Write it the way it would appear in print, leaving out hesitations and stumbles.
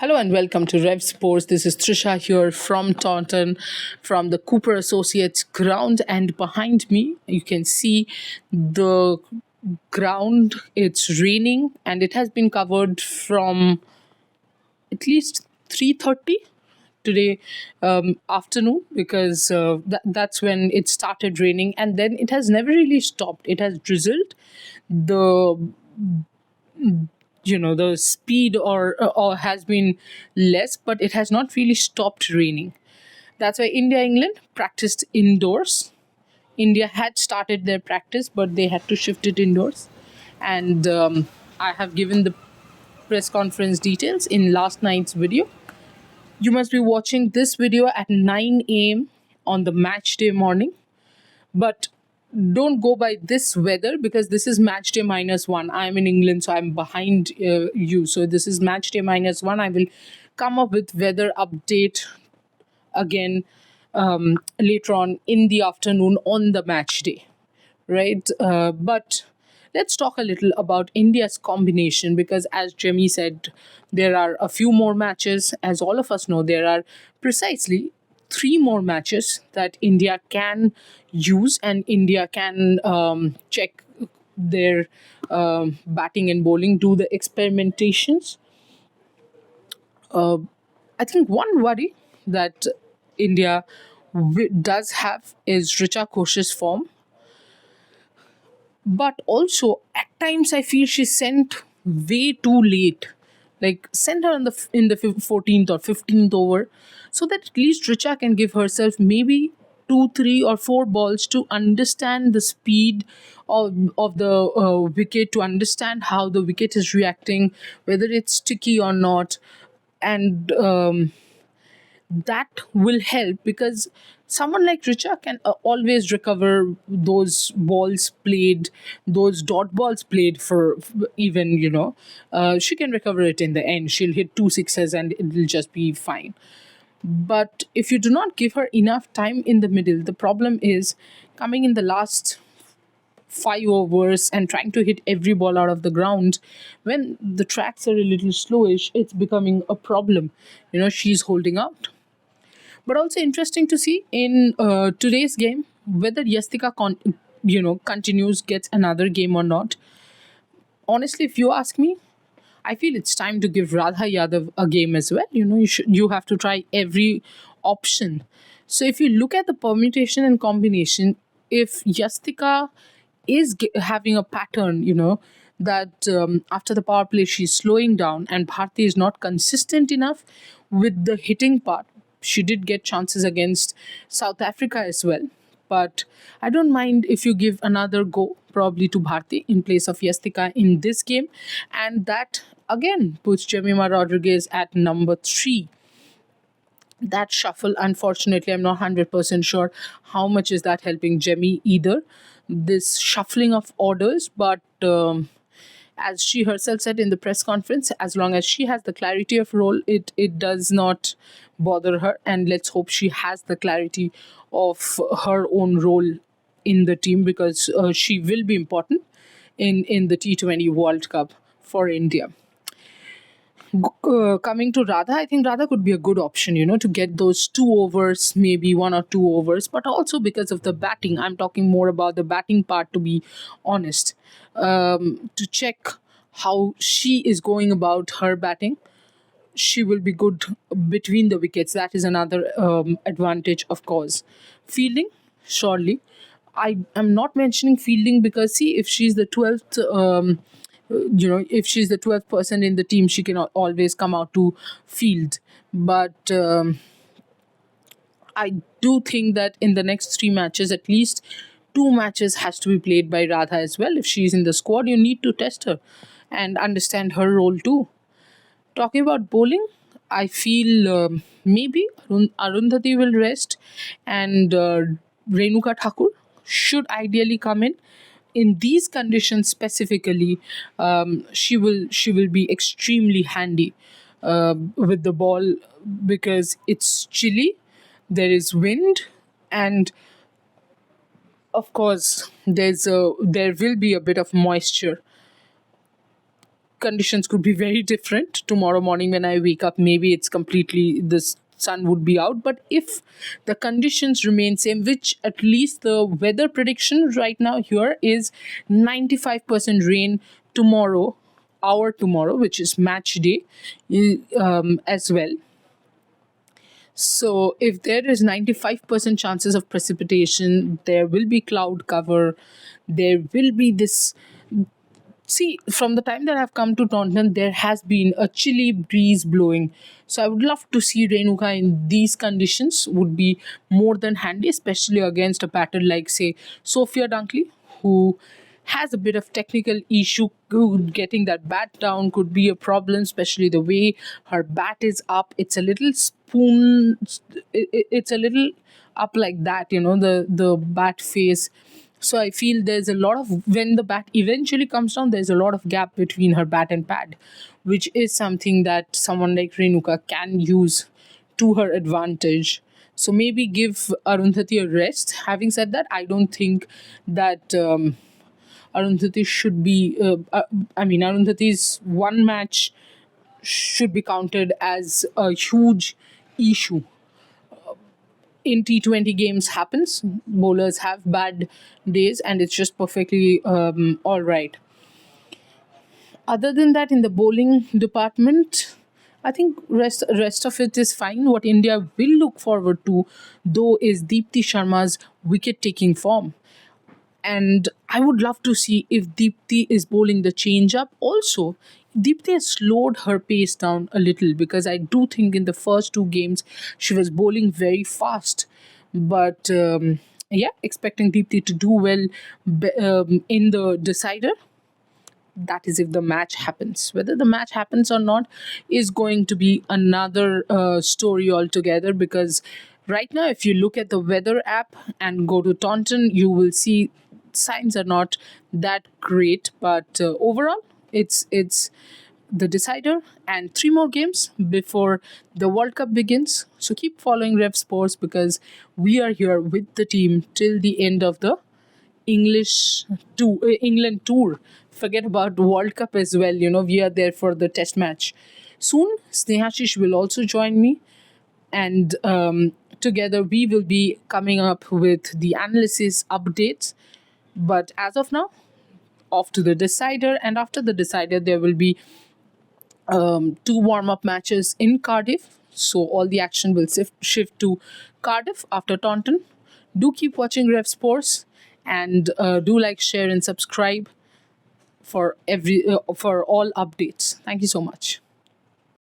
Hello and welcome to RevSportz. This is Trisha here from Taunton, from the Cooper Associates ground. And behind me, you can see the ground. It's raining and it has been covered from at least 3:30 today afternoon because that's when it started raining, and then it has never really stopped. It has drizzled. The speed or has been less, but it has not really stopped raining. That's why England practiced indoors. India had started their practice, but they had to shift it indoors. And I have given the press conference details in last night's video. You must be watching this video at 9 a.m. on the match day morning. But don't go by this weather because this is match day -1. I'm in England, so I'm behind you. So this is match day -1. I will come up with weather update again later on in the afternoon on the match day, right? But let's talk a little about India's combination because, as Jemmy said, there are a few more matches. As all of us know, there are precisely 3 more matches that India can use, and India can check their batting and bowling, do the experimentations. I think one worry that India does have is Richa Ghosh's form. But also, at times, I feel she's sent way too late. Like, send her in the 14th or 15th over so that at least Richa can give herself maybe 2, 3, or 4 balls to understand the speed of the wicket, to understand how the wicket is reacting, whether it's sticky or not. And that will help because someone like Richa can always recover those balls played, those dot balls played for even, she can recover it in the end. She'll hit 2 sixes and it'll just be fine. But if you do not give her enough time in the middle, the problem is coming in the last 5 overs and trying to hit every ball out of the ground. When the tracks are a little slowish, it's becoming a problem. She's holding out. But also interesting to see in today's game whether Yastika continues, gets another game or not. Honestly, if you ask me, I feel it's time to give Radha Yadav a game as well. You have to try every option. So if you look at the permutation and combination, if Yastika is having a pattern, that after the power play she's slowing down and Bharti is not consistent enough with the hitting part. She did get chances against South Africa as well. But I don't mind if you give another go, probably to Bharti in place of Yastika in this game. And that, again, puts Jemima Rodriguez at number 3. That shuffle, unfortunately, I'm not 100% sure how much is that helping Jemmy either. This shuffling of orders, but as she herself said in the press conference, as long as she has the clarity of role, it does not bother her. And let's hope she has the clarity of her own role in the team because she will be important in the T20 World Cup for India. Coming to Radha, I think Radha could be a good option, to get those 2 overs, maybe 1 or 2 overs, but also because of the batting. I'm talking more about the batting part, to be honest, to check how she is going about her batting. She will be good between the wickets. That is another advantage, of course. Fielding, surely. I am not mentioning fielding because, see, if she's the 12th... if she's the 12th person in the team, she can always come out to field. But I do think that in the next 3 matches, at least 2 matches has to be played by Radha as well. If she's in the squad, you need to test her and understand her role too. Talking about bowling, I feel maybe Arundhati will rest and Renuka Thakur should ideally come in. In these conditions specifically, she will be extremely handy with the ball because it's chilly, there is wind, and of course there will be a bit of moisture. conditions could be very different tomorrow morning when I wake up. Maybe it's completely the sun would be out. But if the conditions remain same, which at least the weather prediction right now here is 95% rain tomorrow, our tomorrow, which is match day, as well. So if there is 95% chances of precipitation, there will be cloud cover, there will be this. See, from the time that I've come to Taunton, there has been a chilly breeze blowing. So I would love to see Renuka in these conditions. Would be more than handy, especially against a batter like, say, Sophia Dunkley, who has a bit of technical issue. Getting that bat down could be a problem, especially the way her bat is up. It's a little spoon. It's a little up like that, the bat face. So I feel there's a lot of, when the bat eventually comes down, there's a lot of gap between her bat and pad, which is something that someone like Renuka can use to her advantage. So maybe give Arundhati a rest. Having said that, I don't think that Arundhati should be. Arundhati's one match should be counted as a huge issue. In T20 games happens. Bowlers have bad days, and it's just perfectly all right. Other than that, in the bowling department, I think rest of it is fine. What India will look forward to, though, is Deepti Sharma's wicket taking form. And I would love to see if Deepti is bowling the change up. Also, Deepti has slowed her pace down a little, because I do think in the first two games she was bowling very fast. But yeah, expecting Deepti to do well in the decider. That is if the match happens. Whether the match happens or not is going to be another story altogether, because right now, if you look at the weather app and go to Taunton, you will see signs are not that great. But overall, it's the decider and three more games before the World Cup begins. So keep following RevSportz, because we are here with the team till the end of the England tour. Forget about World Cup as well. We are there for the test match. Soon, Snehashish will also join me, and together we will be coming up with the analysis updates. But as of now, off to the decider, and after the decider, there will be two warm-up matches in Cardiff. So all the action will shift to Cardiff after Taunton. Do keep watching RevSportz, and do like, share, and subscribe for all updates. Thank you so much.